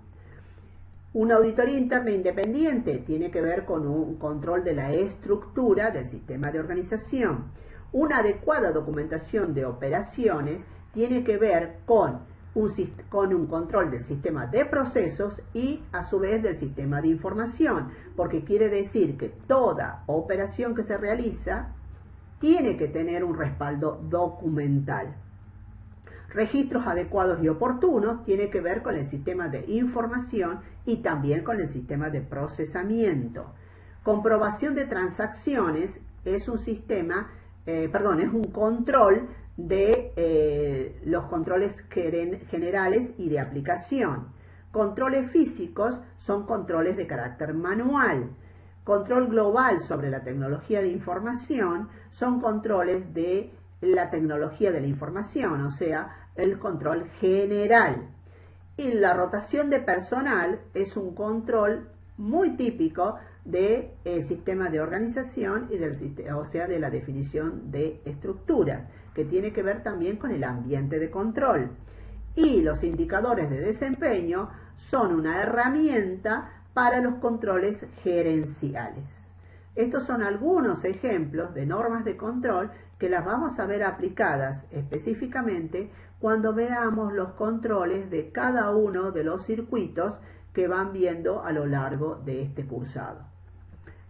Una auditoría interna independiente tiene que ver con un control de la estructura del sistema de organización. Una adecuada documentación de operaciones tiene que ver con un control del sistema de procesos y a su vez del sistema de información, porque quiere decir que toda operación que se realiza tiene que tener un respaldo documental. Registros adecuados y oportunos tiene que ver con el sistema de información y también con el sistema de procesamiento. Comprobación de transacciones es un sistema, es un control de los controles generales y de aplicación. Controles físicos son controles de carácter manual. Control global sobre la tecnología de información son controles de la tecnología de la información, o sea, el control general. Y la rotación de personal es un control muy típico del sistema de organización y de la definición de estructuras, que tiene que ver también con el ambiente de control. Y los indicadores de desempeño son una herramienta para los controles gerenciales. Estos son algunos ejemplos de normas de control que las vamos a ver aplicadas específicamente cuando veamos los controles de cada uno de los circuitos que van viendo a lo largo de este cursado.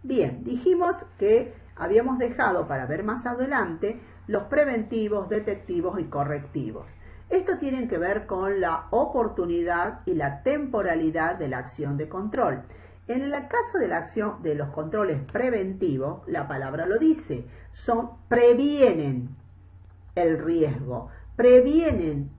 Bien, dijimos que habíamos dejado para ver más adelante los preventivos, detectivos y correctivos. Esto tiene que ver con la oportunidad y la temporalidad de la acción de control. En el caso de la acción de los controles preventivos, la palabra lo dice, previenen el riesgo, previenen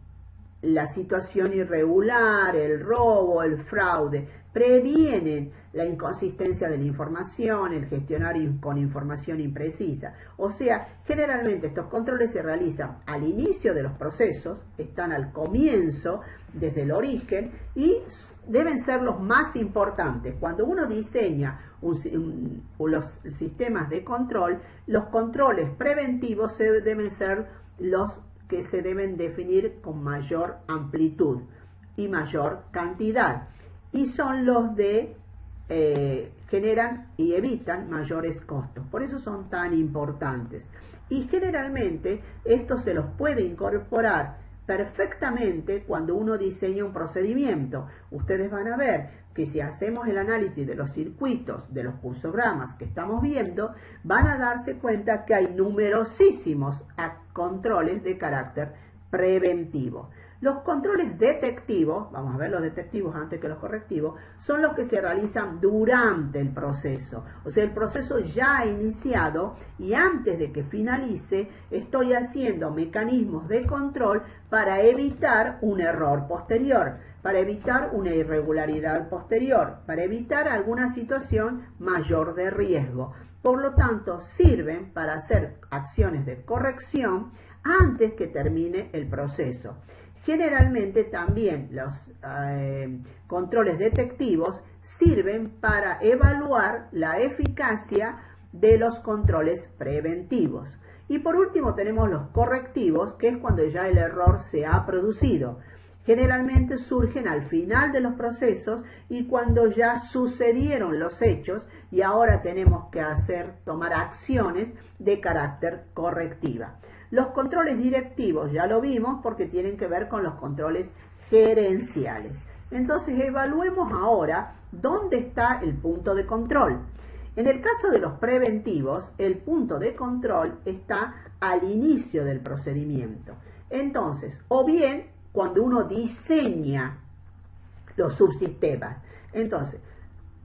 la situación irregular, el robo, el fraude, previenen la inconsistencia de la información, el gestionar con información imprecisa. O sea, generalmente estos controles se realizan al inicio de los procesos, están al comienzo, desde el origen, y deben ser los más importantes. Cuando uno diseña los sistemas de control, los controles preventivos deben ser los que se deben definir con mayor amplitud y mayor cantidad, y son los de generan y evitan mayores costos. Por eso son tan importantes. Y generalmente esto se los puede incorporar perfectamente cuando uno diseña un procedimiento. Ustedes van a ver que si hacemos el análisis de los circuitos, de los pulsogramas que estamos viendo, van a darse cuenta que hay numerosísimos controles de carácter preventivo. Los controles detectivos, vamos a ver los detectivos antes que los correctivos, son los que se realizan durante el proceso. O sea, el proceso ya ha iniciado y antes de que finalice estoy haciendo mecanismos de control para evitar un error posterior, para evitar una irregularidad posterior, para evitar alguna situación mayor de riesgo. Por lo tanto, sirven para hacer acciones de corrección antes que termine el proceso. Generalmente también los controles detectivos sirven para evaluar la eficacia de los controles preventivos. Y por último tenemos los correctivos, que es cuando ya el error se ha producido. Generalmente surgen al final de los procesos y cuando ya sucedieron los hechos y ahora tenemos que tomar acciones de carácter correctiva. Los controles directivos ya lo vimos porque tienen que ver con los controles gerenciales. Entonces evaluemos ahora dónde está el punto de control. En el caso de los preventivos, el punto de control está al inicio del procedimiento. Entonces, o bien cuando uno diseña los subsistemas. Entonces,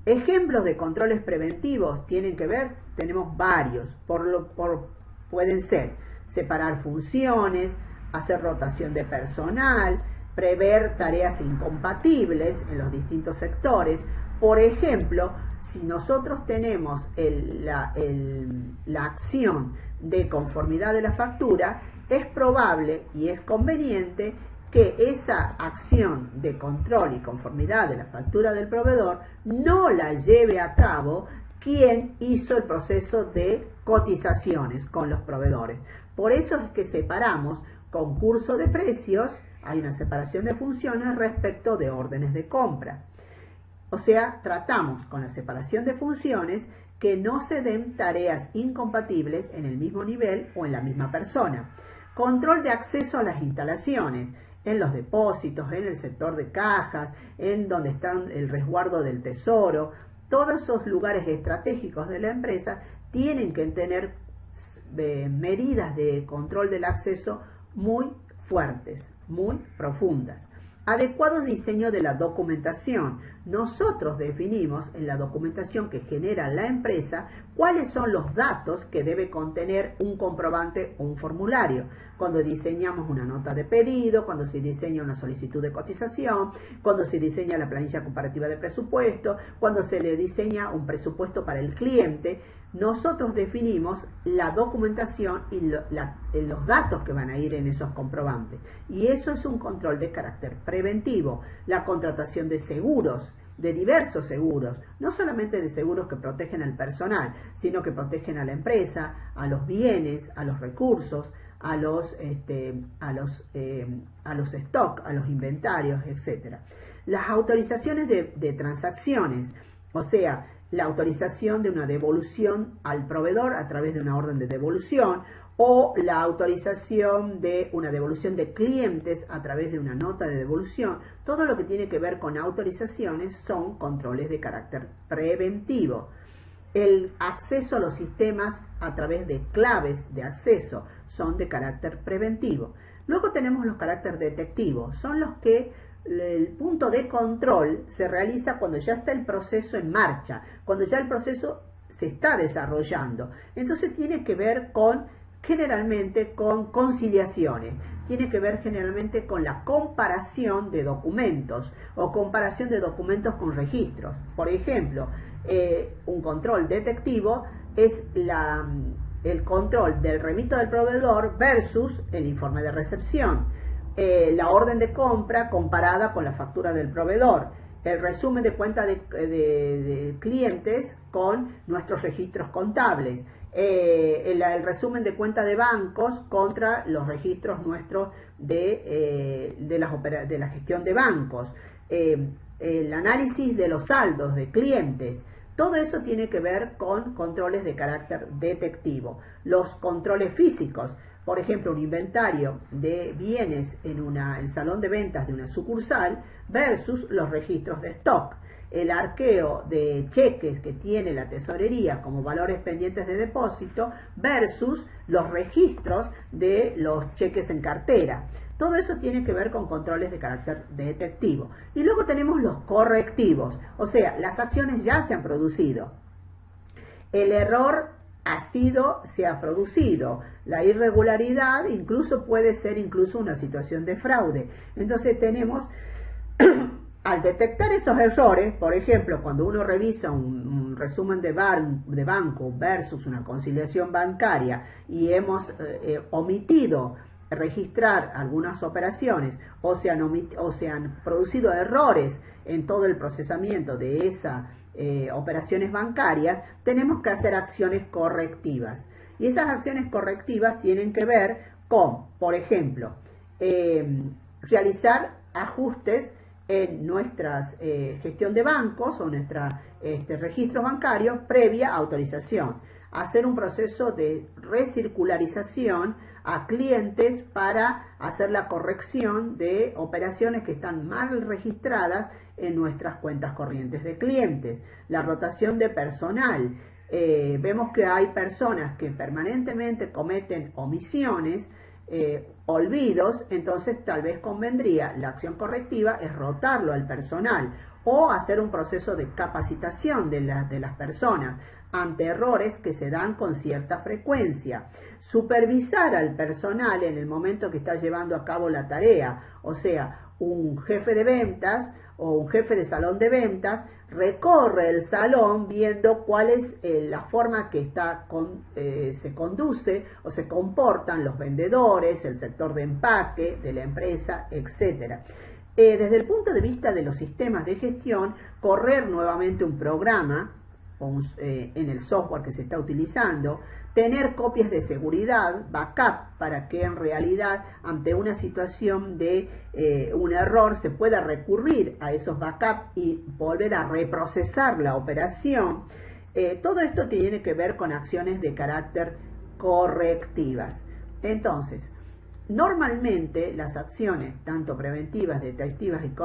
Ejemplos de controles preventivos tenemos varios, pueden ser separar funciones, hacer rotación de personal, prever tareas incompatibles en los distintos sectores. Por ejemplo, si nosotros tenemos la acción de conformidad de la factura, es probable y es conveniente que esa acción de control y conformidad de la factura del proveedor no la lleve a cabo quien hizo el proceso de cotizaciones con los proveedores. Por eso es que separamos concurso de precios, hay una separación de funciones respecto de órdenes de compra. O sea, tratamos con la separación de funciones que no se den tareas incompatibles en el mismo nivel o en la misma persona. Control de acceso a las instalaciones, en los depósitos, en el sector de cajas, en donde está el resguardo del tesoro. Todos esos lugares estratégicos de la empresa tienen que tener medidas de control del acceso muy fuertes, muy profundas. Adecuado diseño de la documentación. Nosotros definimos en la documentación que genera la empresa cuáles son los datos que debe contener un comprobante o un formulario. Cuando diseñamos una nota de pedido, cuando se diseña una solicitud de cotización, cuando se diseña la planilla comparativa de presupuesto, cuando se le diseña un presupuesto para el cliente, nosotros definimos la documentación y los datos que van a ir en esos comprobantes. Y eso es un control de carácter preventivo. La contratación de seguros, de diversos seguros, no solamente de seguros que protegen al personal, sino que protegen a la empresa, a los bienes, a los recursos, a los stock, a los inventarios, etc. Las autorizaciones de transacciones, o sea, la autorización de una devolución al proveedor a través de una orden de devolución o la autorización de una devolución de clientes a través de una nota de devolución. Todo lo que tiene que ver con autorizaciones son controles de carácter preventivo. El acceso a los sistemas a través de claves de acceso son de carácter preventivo. Luego tenemos los caracteres detectivos, son los que el punto de control se realiza cuando ya está el proceso en marcha, cuando ya el proceso se está desarrollando. Entonces tiene que ver generalmente con conciliaciones, tiene que ver generalmente con la comparación de documentos o comparación de documentos con registros. Por ejemplo, un control detectivo es el control del remito del proveedor versus el informe de recepción. La orden de compra comparada con la factura del proveedor, el resumen de cuenta de clientes con nuestros registros contables, el resumen de cuenta de bancos contra los registros nuestros de la gestión de bancos, el análisis de los saldos de clientes. Todo eso tiene que ver con controles de carácter detectivo. Los controles físicos, por ejemplo, un inventario de bienes en el salón de ventas de una sucursal versus los registros de stock. El arqueo de cheques que tiene la tesorería como valores pendientes de depósito versus los registros de los cheques en cartera. Todo eso tiene que ver con controles de carácter detectivo. Y luego tenemos los correctivos, o sea, las acciones ya se han producido. El error se ha producido. La irregularidad incluso puede ser una situación de fraude. Entonces tenemos, al detectar esos errores, por ejemplo, cuando uno revisa un resumen de banco versus una conciliación bancaria y hemos omitido registrar algunas operaciones o se han producido errores en todo el procesamiento de esas operaciones bancarias, tenemos que hacer acciones correctivas. Y esas acciones correctivas tienen que ver con, por ejemplo, realizar ajustes en nuestra gestión de bancos o nuestros registros bancarios previa autorización. Hacer un proceso de recircularización a clientes para hacer la corrección de operaciones que están mal registradas en nuestras cuentas corrientes de clientes. La rotación de personal. Vemos que hay personas que permanentemente cometen omisiones olvidos, entonces tal vez convendría, la acción correctiva es rotarlo al personal o hacer un proceso de capacitación de las personas ante errores que se dan con cierta frecuencia. Supervisar al personal en el momento que está llevando a cabo la tarea, o sea, un jefe de ventas o un jefe de salón de ventas recorre el salón viendo cuál es la forma que se conduce o se comportan los vendedores, el sector de empaque de la empresa, etc. Desde el punto de vista de los sistemas de gestión, correr nuevamente un programa en el software que se está utilizando, tener copias de seguridad, backup, para que en realidad ante una situación de un error se pueda recurrir a esos backups y volver a reprocesar la operación. Todo esto tiene que ver con acciones de carácter correctivas. Entonces, normalmente las acciones, tanto preventivas, detectivas y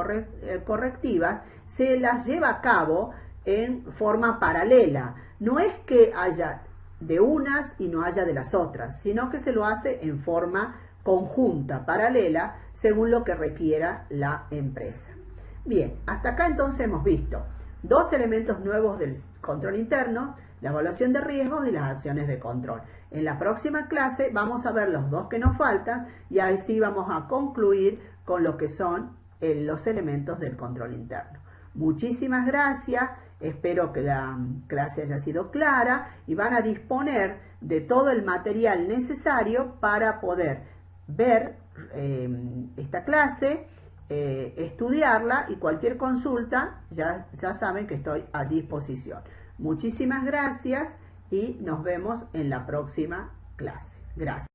correctivas, se las lleva a cabo en forma paralela. No es que haya de unas y no haya de las otras, sino que se lo hace en forma conjunta, paralela, según lo que requiera la empresa. Bien, hasta acá entonces hemos visto dos elementos nuevos del control interno, la evaluación de riesgos y las acciones de control. En la próxima clase vamos a ver los dos que nos faltan y ahí sí vamos a concluir con lo que son los elementos del control interno. Muchísimas gracias, espero que la clase haya sido clara y van a disponer de todo el material necesario para poder ver esta clase, estudiarla y cualquier consulta ya saben que estoy a disposición. Muchísimas gracias y nos vemos en la próxima clase. Gracias.